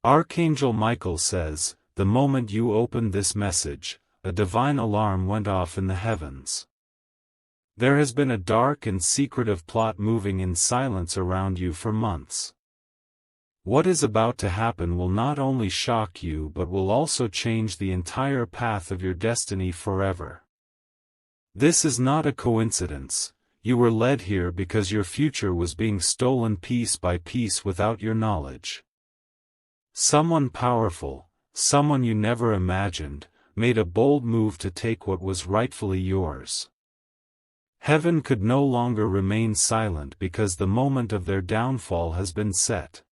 Archangel Michael says, the moment you opened this message, a divine alarm went off in the heavens. There has been a dark and secretive plot moving in silence around you for months. What is about to happen will not only shock you but will also change the entire path of your destiny forever. This is not a coincidence. You were led here because your future was being stolen piece by piece without your knowledge. Someone powerful, someone you never imagined, made a bold move to take what was rightfully yours. Heaven could no longer remain silent because the moment of their downfall has been set.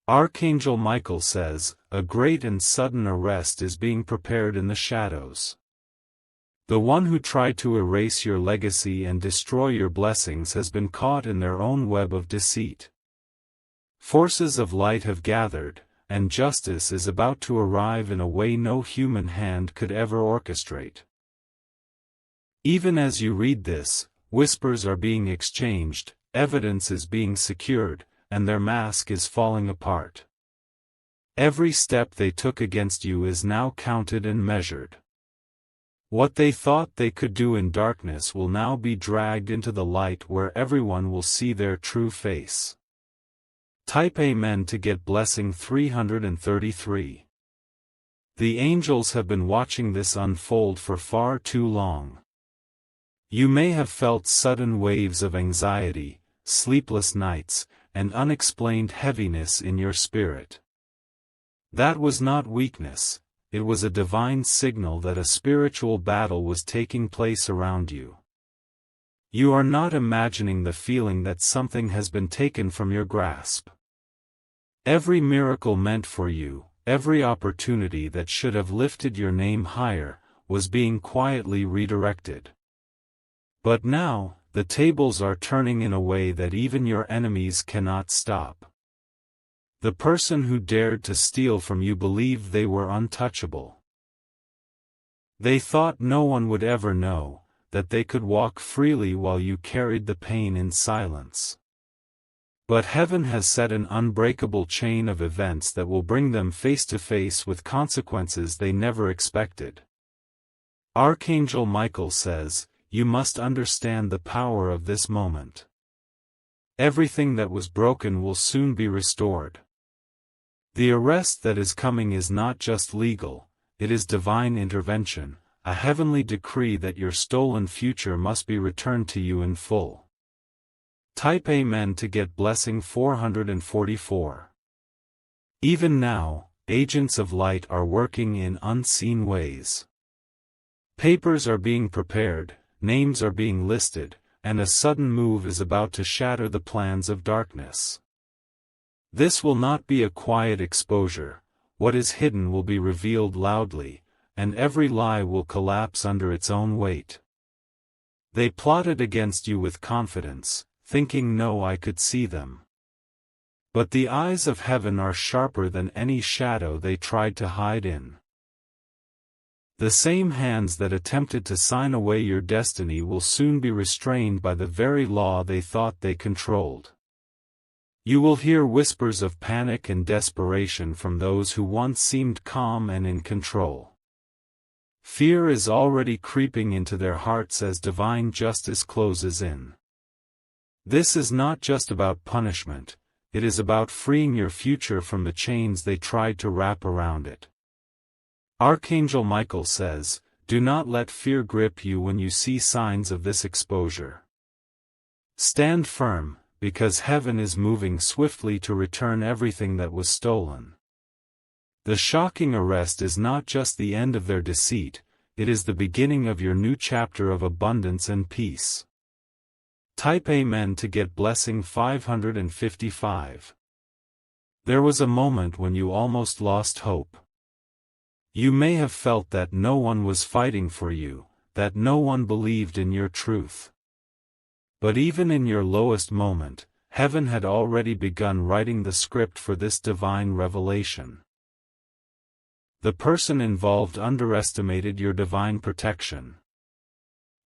Archangel Michael says, a great and sudden arrest is being prepared in the shadows. The one who tried to erase your legacy and destroy your blessings has been caught in their own web of deceit. Forces of light have gathered, and justice is about to arrive in a way no human hand could ever orchestrate. Even as you read this, whispers are being exchanged, evidence is being secured, and their mask is falling apart. Every step they took against you is now counted and measured. What they thought they could do in darkness will now be dragged into the light where everyone will see their true face. Type Amen to get blessing 333. The angels have been watching this unfold for far too long. You may have felt sudden waves of anxiety, sleepless nights, and unexplained heaviness in your spirit. That was not weakness, it was a divine signal that a spiritual battle was taking place around you. You are not imagining the feeling that something has been taken from your grasp. Every miracle meant for you, every opportunity that should have lifted your name higher, was being quietly redirected. But now, the tables are turning in a way that even your enemies cannot stop. The person who dared to steal from you believed they were untouchable. They thought no one would ever know, that they could walk freely while you carried the pain in silence. But heaven has set an unbreakable chain of events that will bring them face to face with consequences they never expected. Archangel Michael says, you must understand the power of this moment. Everything that was broken will soon be restored. The arrest that is coming is not just legal, it is divine intervention, a heavenly decree that your stolen future must be returned to you in full. Type Amen to get blessing 444. Even now, agents of light are working in unseen ways. Papers are being prepared, names are being listed, and a sudden move is about to shatter the plans of darkness. This will not be a quiet exposure, what is hidden will be revealed loudly, and every lie will collapse under its own weight. They plotted against you with confidence, thinking no eye could see them. But the eyes of heaven are sharper than any shadow they tried to hide in. The same hands that attempted to sign away your destiny will soon be restrained by the very law they thought they controlled. You will hear whispers of panic and desperation from those who once seemed calm and in control. Fear is already creeping into their hearts as divine justice closes in. This is not just about punishment, it is about freeing your future from the chains they tried to wrap around it. Archangel Michael says, do not let fear grip you when you see signs of this exposure. Stand firm, because heaven is moving swiftly to return everything that was stolen. The shocking arrest is not just the end of their deceit, it is the beginning of your new chapter of abundance and peace. Type Amen to get blessing 555. There was a moment when you almost lost hope. You may have felt that no one was fighting for you, that no one believed in your truth. But even in your lowest moment, heaven had already begun writing the script for this divine revelation. The person involved underestimated your divine protection.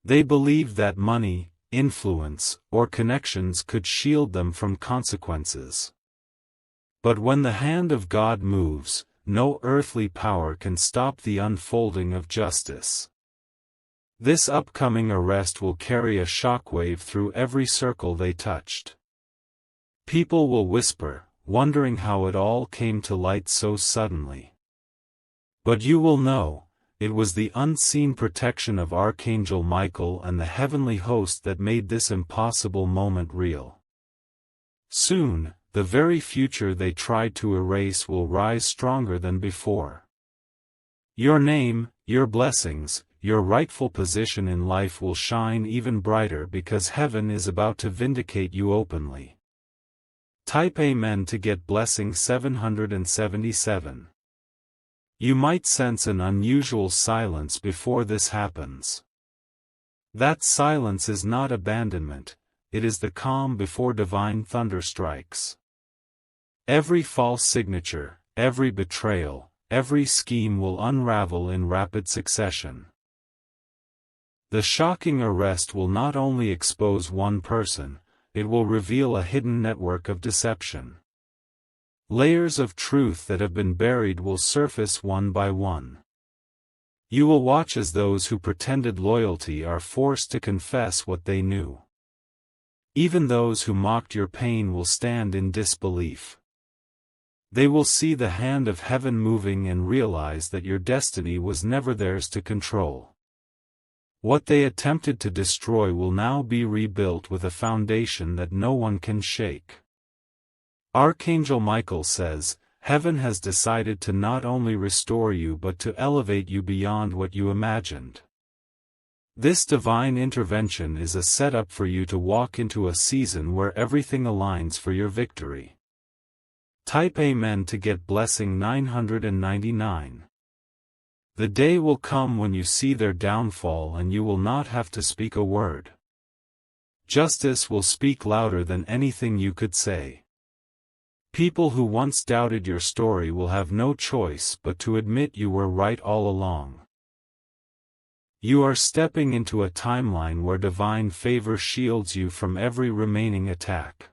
They believed that money, influence, or connections could shield them from consequences. But when the hand of God moves, no earthly power can stop the unfolding of justice. This upcoming arrest will carry a shockwave through every circle they touched. People will whisper, wondering how it all came to light so suddenly. But you will know, it was the unseen protection of Archangel Michael and the heavenly host that made this impossible moment real. Soon, the very future they tried to erase will rise stronger than before. Your name, your blessings, your rightful position in life will shine even brighter because heaven is about to vindicate you openly. Type Amen to get blessing 777. You might sense an unusual silence before this happens. That silence is not abandonment, it is the calm before divine thunder strikes. Every false signature, every betrayal, every scheme will unravel in rapid succession. The shocking arrest will not only expose one person, it will reveal a hidden network of deception. Layers of truth that have been buried will surface one by one. You will watch as those who pretended loyalty are forced to confess what they knew. Even those who mocked your pain will stand in disbelief. They will see the hand of heaven moving and realize that your destiny was never theirs to control. What they attempted to destroy will now be rebuilt with a foundation that no one can shake. Archangel Michael says, heaven has decided to not only restore you but to elevate you beyond what you imagined. This divine intervention is a setup for you to walk into a season where everything aligns for your victory. Type Amen to get blessing 999. The day will come when you see their downfall and you will not have to speak a word. Justice will speak louder than anything you could say. People who once doubted your story will have no choice but to admit you were right all along. You are stepping into a timeline where divine favor shields you from every remaining attack.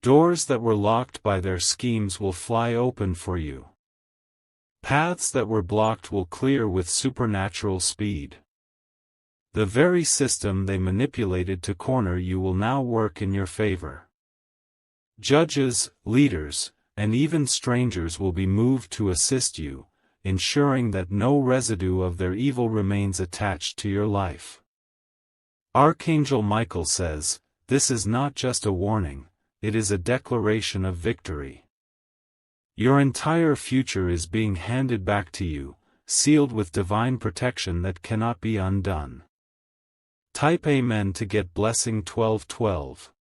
Doors that were locked by their schemes will fly open for you. Paths that were blocked will clear with supernatural speed. The very system they manipulated to corner you will now work in your favor. Judges, leaders, and even strangers will be moved to assist you, ensuring that no residue of their evil remains attached to your life. Archangel Michael says, this is not just a warning, it is a declaration of victory. Your entire future is being handed back to you, sealed with divine protection that cannot be undone. Type Amen to get blessing 1212.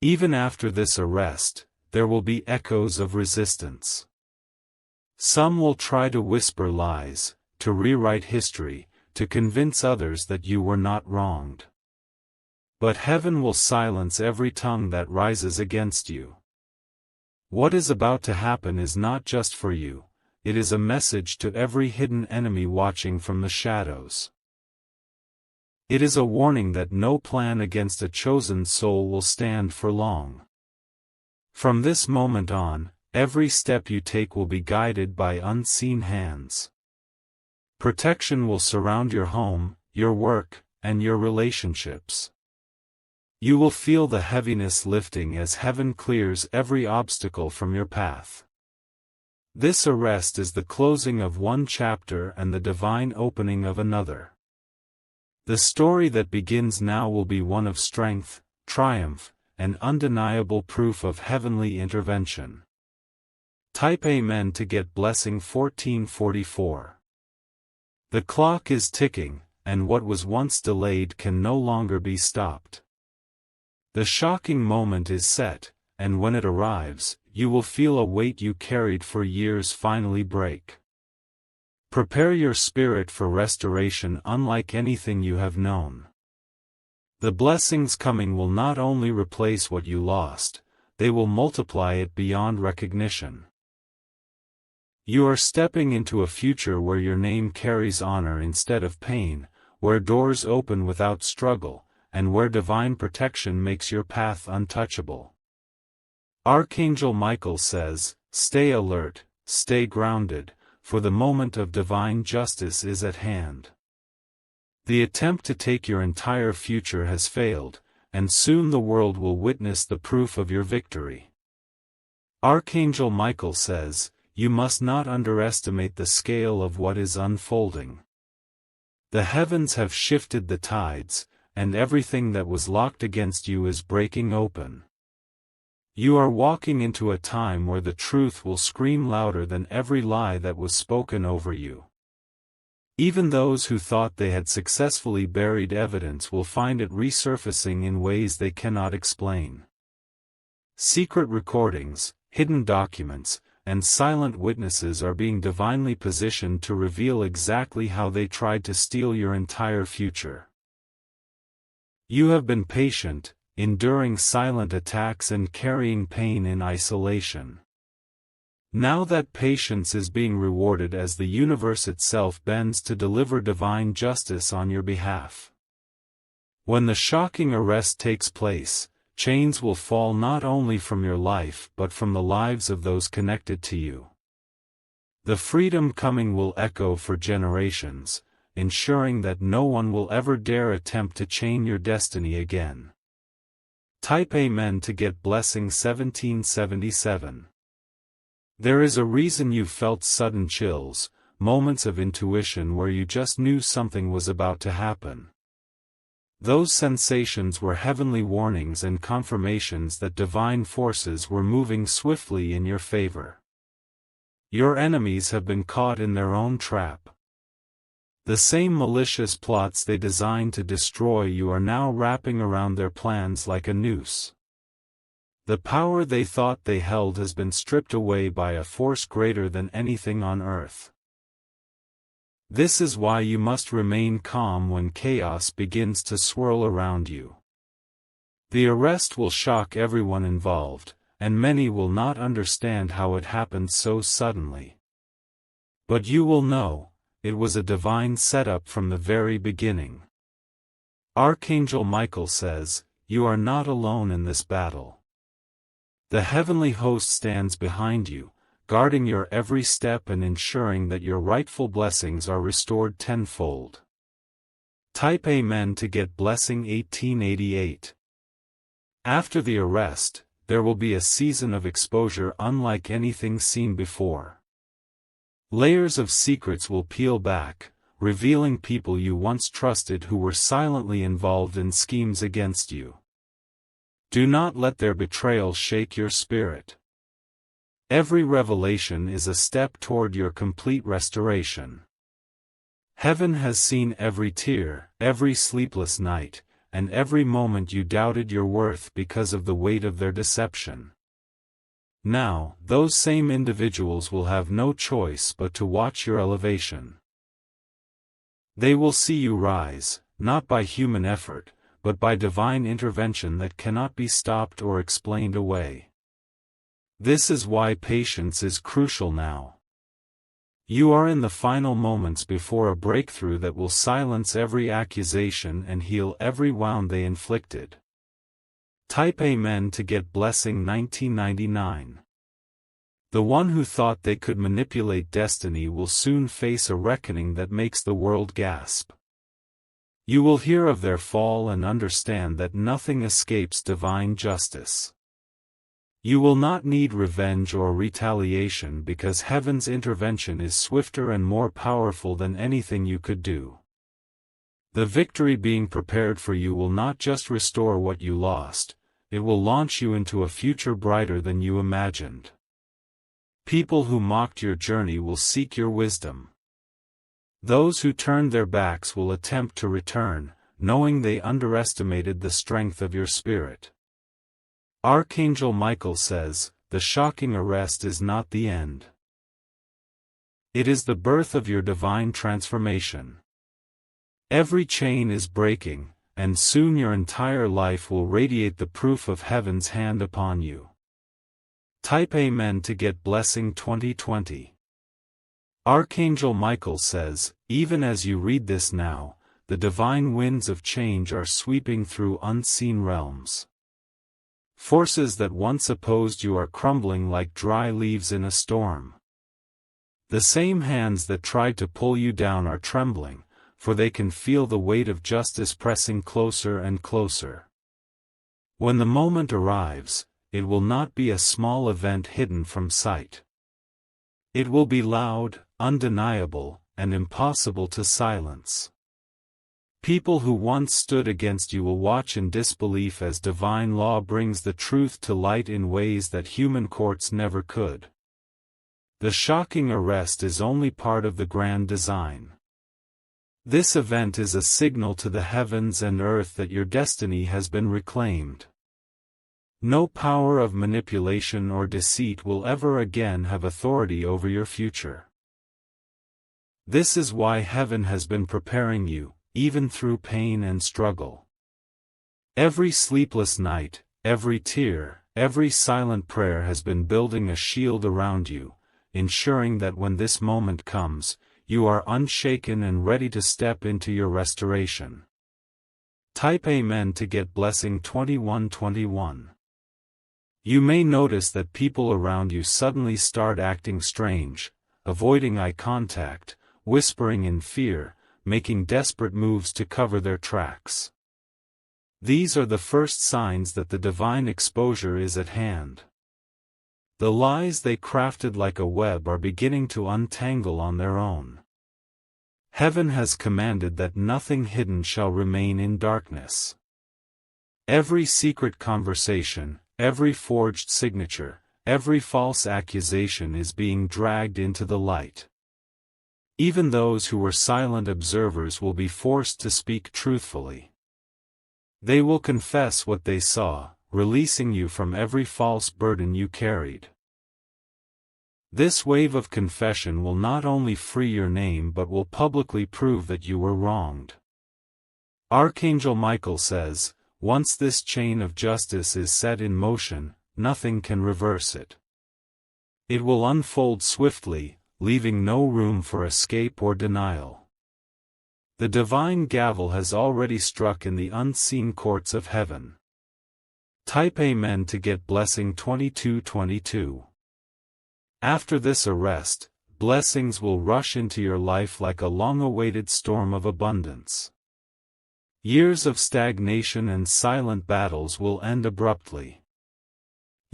Even after this arrest, there will be echoes of resistance. Some will try to whisper lies, to rewrite history, to convince others that you were not wronged. But heaven will silence every tongue that rises against you. What is about to happen is not just for you, it is a message to every hidden enemy watching from the shadows. It is a warning that no plan against a chosen soul will stand for long. From this moment on, every step you take will be guided by unseen hands. Protection will surround your home, your work, and your relationships. You will feel the heaviness lifting as heaven clears every obstacle from your path. This arrest is the closing of one chapter and the divine opening of another. The story that begins now will be one of strength, triumph, and undeniable proof of heavenly intervention. Type Amen to get blessing 1444. The clock is ticking, and what was once delayed can no longer be stopped. The shocking moment is set, and when it arrives, you will feel a weight you carried for years finally break. Prepare your spirit for restoration unlike anything you have known. The blessings coming will not only replace what you lost, they will multiply it beyond recognition. You are stepping into a future where your name carries honor instead of pain, where doors open without struggle, and where divine protection makes your path untouchable. Archangel Michael says, stay alert, stay grounded, for the moment of divine justice is at hand. The attempt to take your entire future has failed, and soon the world will witness the proof of your victory. Archangel Michael says, you must not underestimate the scale of what is unfolding. The heavens have shifted the tides, and everything that was locked against you is breaking open. You are walking into a time where the truth will scream louder than every lie that was spoken over you. Even those who thought they had successfully buried evidence will find it resurfacing in ways they cannot explain. Secret recordings, hidden documents, and silent witnesses are being divinely positioned to reveal exactly how they tried to steal your entire future. You have been patient, enduring silent attacks and carrying pain in isolation. Now that patience is being rewarded as the universe itself bends to deliver divine justice on your behalf. When the shocking arrest takes place, chains will fall not only from your life but from the lives of those connected to you. The freedom coming will echo for generations, ensuring that no one will ever dare attempt to chain your destiny again. Type Amen to get blessing 1777. There is a reason you felt sudden chills, moments of intuition where you just knew something was about to happen. Those sensations were heavenly warnings and confirmations that divine forces were moving swiftly in your favor. Your enemies have been caught in their own trap. The same malicious plots they designed to destroy you are now wrapping around their plans like a noose. The power they thought they held has been stripped away by a force greater than anything on earth. This is why you must remain calm when chaos begins to swirl around you. The arrest will shock everyone involved, and many will not understand how it happened so suddenly. But you will know, it was a divine setup from the very beginning. Archangel Michael says, you are not alone in this battle. The heavenly host stands behind you, guarding your every step and ensuring that your rightful blessings are restored tenfold. Type Amen to get blessing 1888. After the arrest, there will be a season of exposure unlike anything seen before. Layers of secrets will peel back, revealing people you once trusted who were silently involved in schemes against you. Do not let their betrayal shake your spirit. Every revelation is a step toward your complete restoration. Heaven has seen every tear, every sleepless night, and every moment you doubted your worth because of the weight of their deception. Now, those same individuals will have no choice but to watch your elevation. They will see you rise, not by human effort, but by divine intervention that cannot be stopped or explained away. This is why patience is crucial now. You are in the final moments before a breakthrough that will silence every accusation and heal every wound they inflicted. Type Amen to get blessing 1999. The one who thought they could manipulate destiny will soon face a reckoning that makes the world gasp. You will hear of their fall and understand that nothing escapes divine justice. You will not need revenge or retaliation because heaven's intervention is swifter and more powerful than anything you could do. The victory being prepared for you will not just restore what you lost, it will launch you into a future brighter than you imagined. People who mocked your journey will seek your wisdom. Those who turned their backs will attempt to return, knowing they underestimated the strength of your spirit. Archangel Michael says, the shocking arrest is not the end. It is the birth of your divine transformation. Every chain is breaking, and soon your entire life will radiate the proof of heaven's hand upon you. Type Amen to get blessing 2020. Archangel Michael says, even as you read this now, the divine winds of change are sweeping through unseen realms. Forces that once opposed you are crumbling like dry leaves in a storm. The same hands that tried to pull you down are trembling, for they can feel the weight of justice pressing closer and closer. When the moment arrives, it will not be a small event hidden from sight. It will be loud, undeniable, and impossible to silence. People who once stood against you will watch in disbelief as divine law brings the truth to light in ways that human courts never could. The shocking arrest is only part of the grand design. This event is a signal to the heavens and earth that your destiny has been reclaimed. No power of manipulation or deceit will ever again have authority over your future. This is why heaven has been preparing you, even through pain and struggle. Every sleepless night, every tear, every silent prayer has been building a shield around you, ensuring that when this moment comes, you are unshaken and ready to step into your restoration. Type Amen to get blessing 2121. You may notice that people around you suddenly start acting strange, avoiding eye contact, whispering in fear, making desperate moves to cover their tracks. These are the first signs that the divine exposure is at hand. The lies they crafted like a web are beginning to untangle on their own. Heaven has commanded that nothing hidden shall remain in darkness. Every secret conversation, every forged signature, every false accusation is being dragged into the light. Even those who were silent observers will be forced to speak truthfully. They will confess what they saw, releasing you from every false burden you carried. This wave of confession will not only free your name but will publicly prove that you were wronged. Archangel Michael says, once this chain of justice is set in motion, nothing can reverse it. It will unfold swiftly, leaving no room for escape or denial. The divine gavel has already struck in the unseen courts of heaven. Type Amen to get blessing 2222. After this arrest, blessings will rush into your life like a long-awaited storm of abundance. Years of stagnation and silent battles will end abruptly.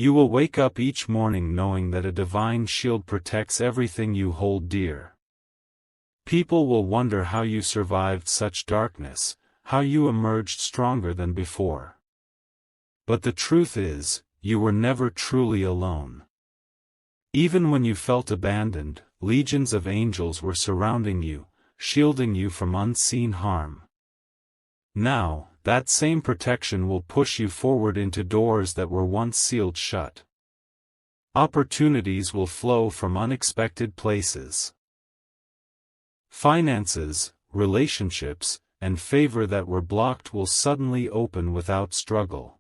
You will wake up each morning knowing that a divine shield protects everything you hold dear. People will wonder how you survived such darkness, how you emerged stronger than before. But the truth is, you were never truly alone. Even when you felt abandoned, legions of angels were surrounding you, shielding you from unseen harm. Now, that same protection will push you forward into doors that were once sealed shut. Opportunities will flow from unexpected places. Finances, relationships, and favor that were blocked will suddenly open without struggle.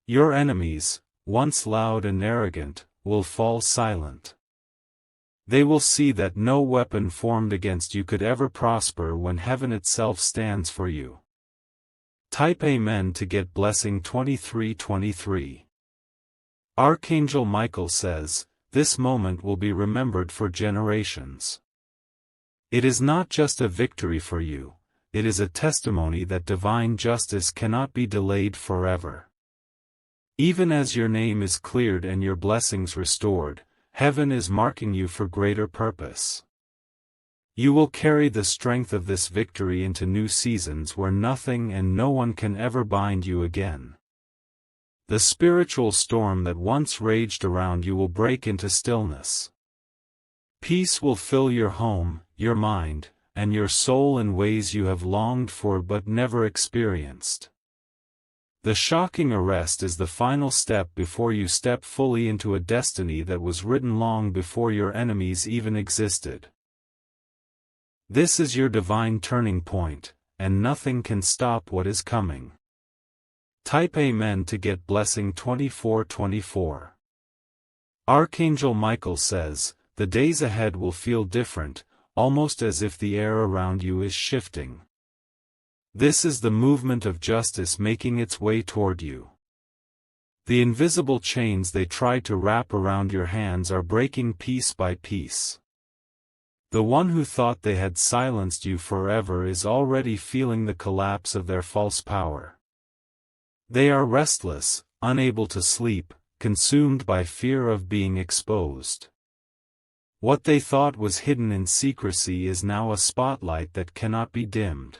Your enemies, once loud and arrogant, will fall silent. They will see that no weapon formed against you could ever prosper when heaven itself stands for you. Type Amen to get blessing 2323. Archangel Michael says, this moment will be remembered for generations. It is not just a victory for you, it is a testimony that divine justice cannot be delayed forever. Even as your name is cleared and your blessings restored, heaven is marking you for greater purpose. You will carry the strength of this victory into new seasons where nothing and no one can ever bind you again. The spiritual storm that once raged around you will break into stillness. Peace will fill your home, your mind, and your soul in ways you have longed for but never experienced. The shocking arrest is the final step before you step fully into a destiny that was written long before your enemies even existed. This is your divine turning point, and nothing can stop what is coming. Type Amen to get blessing 2424. Archangel Michael says, the days ahead will feel different, almost as if the air around you is shifting. This is the movement of justice making its way toward you. The invisible chains they tried to wrap around your hands are breaking piece by piece. The one who thought they had silenced you forever is already feeling the collapse of their false power. They are restless, unable to sleep, consumed by fear of being exposed. What they thought was hidden in secrecy is now a spotlight that cannot be dimmed.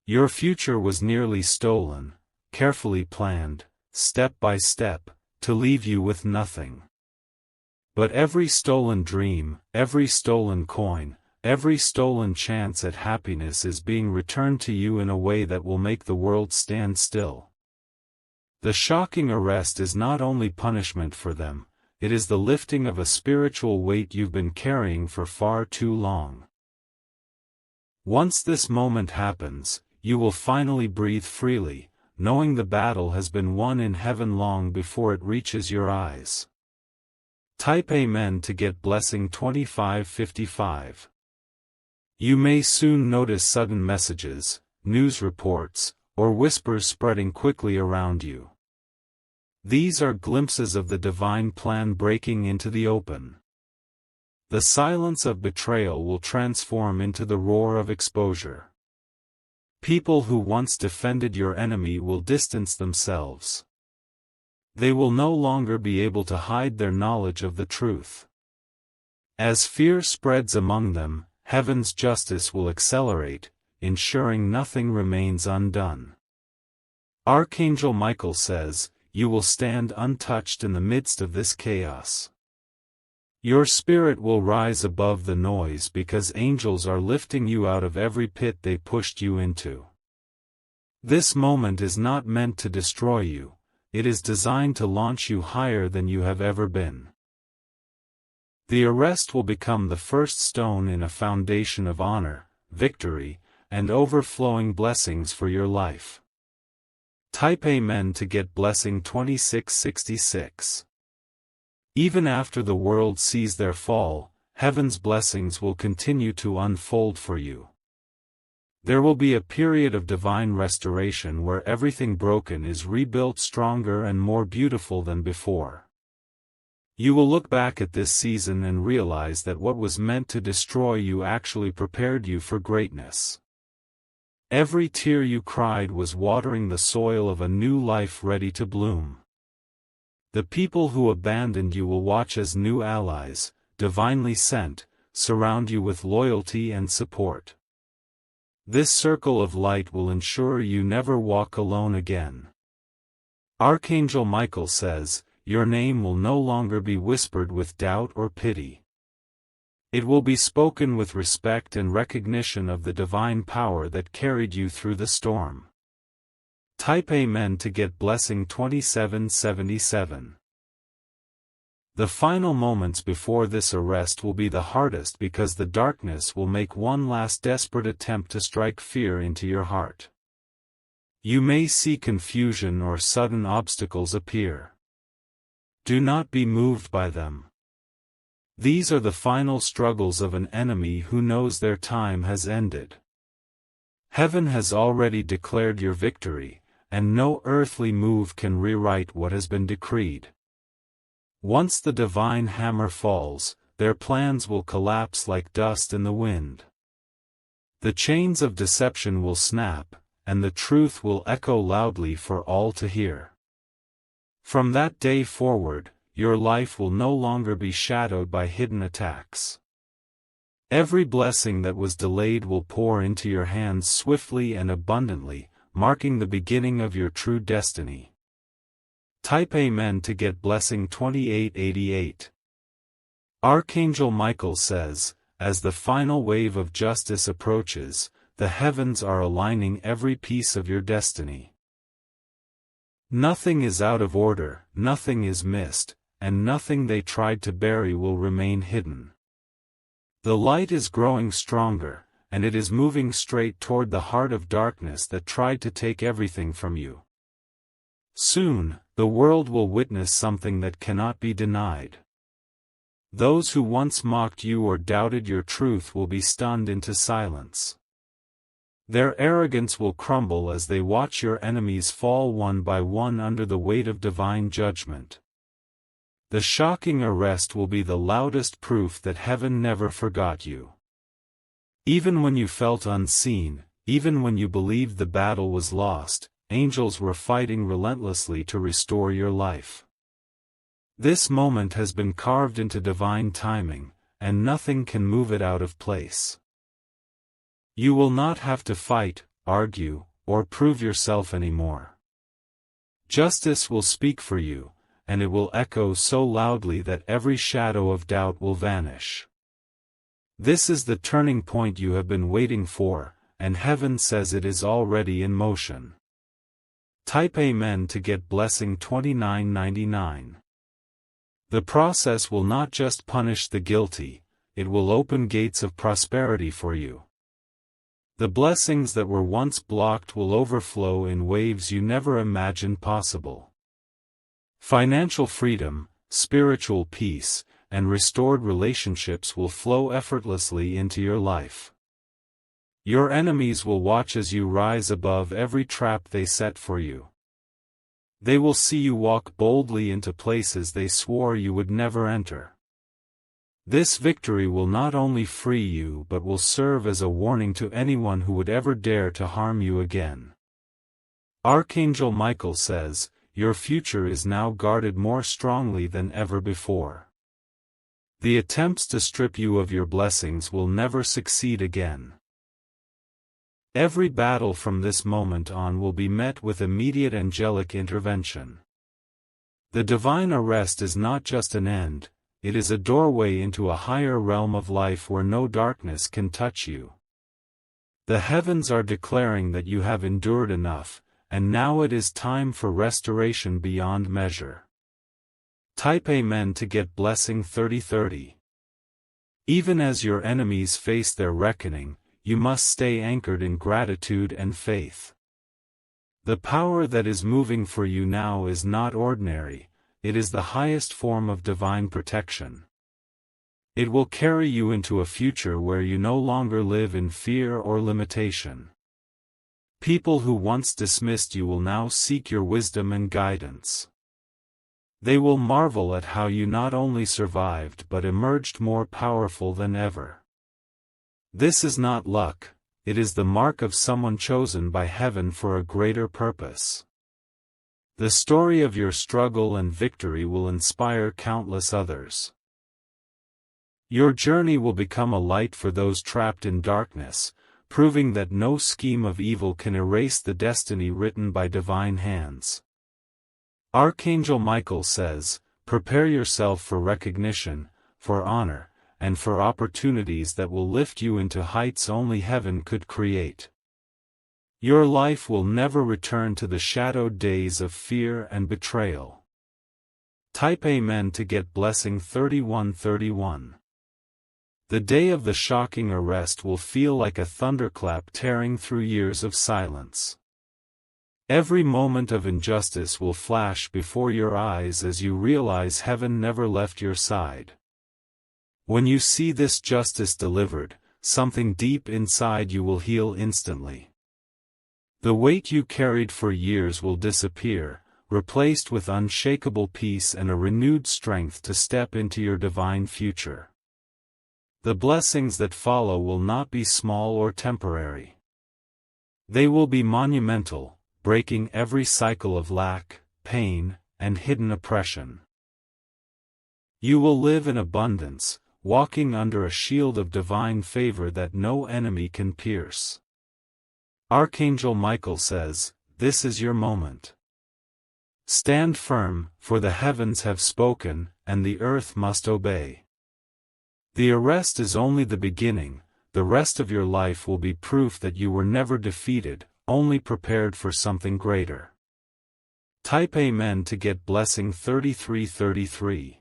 Your future was nearly stolen, carefully planned, step by step, to leave you with nothing. But every stolen dream, every stolen coin, every stolen chance at happiness is being returned to you in a way that will make the world stand still. The shocking arrest is not only punishment for them, it is the lifting of a spiritual weight you've been carrying for far too long. Once this moment happens, you will finally breathe freely, knowing the battle has been won in heaven long before it reaches your eyes. Type Amen to get blessing 2555. You may soon notice sudden messages, news reports, or whispers spreading quickly around you. These are glimpses of the divine plan breaking into the open. The silence of betrayal will transform into the roar of exposure. People who once defended your enemy will distance themselves. They will no longer be able to hide their knowledge of the truth. As fear spreads among them, heaven's justice will accelerate, ensuring nothing remains undone. Archangel Michael says, "You will stand untouched in the midst of this chaos." Your spirit will rise above the noise because angels are lifting you out of every pit they pushed you into. This moment is not meant to destroy you, it is designed to launch you higher than you have ever been. The arrest will become the first stone in a foundation of honor, victory, and overflowing blessings for your life. Type Amen to get blessing 2666. Even after the world sees their fall, heaven's blessings will continue to unfold for you. There will be a period of divine restoration where everything broken is rebuilt stronger and more beautiful than before. You will look back at this season and realize that what was meant to destroy you actually prepared you for greatness. Every tear you cried was watering the soil of a new life ready to bloom. The people who abandoned you will watch as new allies, divinely sent, surround you with loyalty and support. This circle of light will ensure you never walk alone again. Archangel Michael says, your name will no longer be whispered with doubt or pity. It will be spoken with respect and recognition of the divine power that carried you through the storm. Type Amen to get blessing 2777. The final moments before this arrest will be the hardest because the darkness will make one last desperate attempt to strike fear into your heart. You may see confusion or sudden obstacles appear. Do not be moved by them. These are the final struggles of an enemy who knows their time has ended. Heaven has already declared your victory, and no earthly move can rewrite what has been decreed. Once the divine hammer falls, their plans will collapse like dust in the wind. The chains of deception will snap, and the truth will echo loudly for all to hear. From that day forward, your life will no longer be shadowed by hidden attacks. Every blessing that was delayed will pour into your hands swiftly and abundantly, marking the beginning of your true destiny. Type Amen to get blessing 2888. Archangel Michael says, as the final wave of justice approaches, the heavens are aligning every piece of your destiny. Nothing is out of order, nothing is missed, and nothing they tried to bury will remain hidden. The light is growing stronger, and it is moving straight toward the heart of darkness that tried to take everything from you. Soon, the world will witness something that cannot be denied. Those who once mocked you or doubted your truth will be stunned into silence. Their arrogance will crumble as they watch your enemies fall one by one under the weight of divine judgment. The shocking arrest will be the loudest proof that heaven never forgot you. Even when you felt unseen, even when you believed the battle was lost, angels were fighting relentlessly to restore your life. This moment has been carved into divine timing, and nothing can move it out of place. You will not have to fight, argue, or prove yourself anymore. Justice will speak for you, and it will echo so loudly that every shadow of doubt will vanish. This is the turning point you have been waiting for, and heaven says it is already in motion. Type Amen to get blessing 2999. The process will not just punish the guilty, it will open gates of prosperity for you. The blessings that were once blocked will overflow in waves you never imagined possible. Financial freedom, spiritual peace, and restored relationships will flow effortlessly into your life. Your enemies will watch as you rise above every trap they set for you. They will see you walk boldly into places they swore you would never enter. This victory will not only free you but will serve as a warning to anyone who would ever dare to harm you again. Archangel Michael says, your future is now guarded more strongly than ever before. The attempts to strip you of your blessings will never succeed again. Every battle from this moment on will be met with immediate angelic intervention. The divine arrest is not just an end, it is a doorway into a higher realm of life where no darkness can touch you. The heavens are declaring that you have endured enough, and now it is time for restoration beyond measure. Type Amen to get blessing 3030. Even as your enemies face their reckoning, you must stay anchored in gratitude and faith. The power that is moving for you now is not ordinary, it is the highest form of divine protection. It will carry you into a future where you no longer live in fear or limitation. People who once dismissed you will now seek your wisdom and guidance. They will marvel at how you not only survived but emerged more powerful than ever. This is not luck, it is the mark of someone chosen by heaven for a greater purpose. The story of your struggle and victory will inspire countless others. Your journey will become a light for those trapped in darkness, proving that no scheme of evil can erase the destiny written by divine hands. Archangel Michael says, prepare yourself for recognition, for honor, and for opportunities that will lift you into heights only heaven could create. Your life will never return to the shadowed days of fear and betrayal. Type Amen to get blessing 3131. The day of the shocking arrest will feel like a thunderclap tearing through years of silence. Every moment of injustice will flash before your eyes as you realize heaven never left your side. When you see this justice delivered, something deep inside you will heal instantly. The weight you carried for years will disappear, replaced with unshakable peace and a renewed strength to step into your divine future. The blessings that follow will not be small or temporary. They will be monumental, breaking every cycle of lack, pain, and hidden oppression. You will live in abundance, walking under a shield of divine favor that no enemy can pierce. Archangel Michael says, this is your moment. Stand firm, for the heavens have spoken, and the earth must obey. The arrest is only the beginning, the rest of your life will be proof that you were never defeated, only prepared for something greater. Type Amen to get blessing 3333.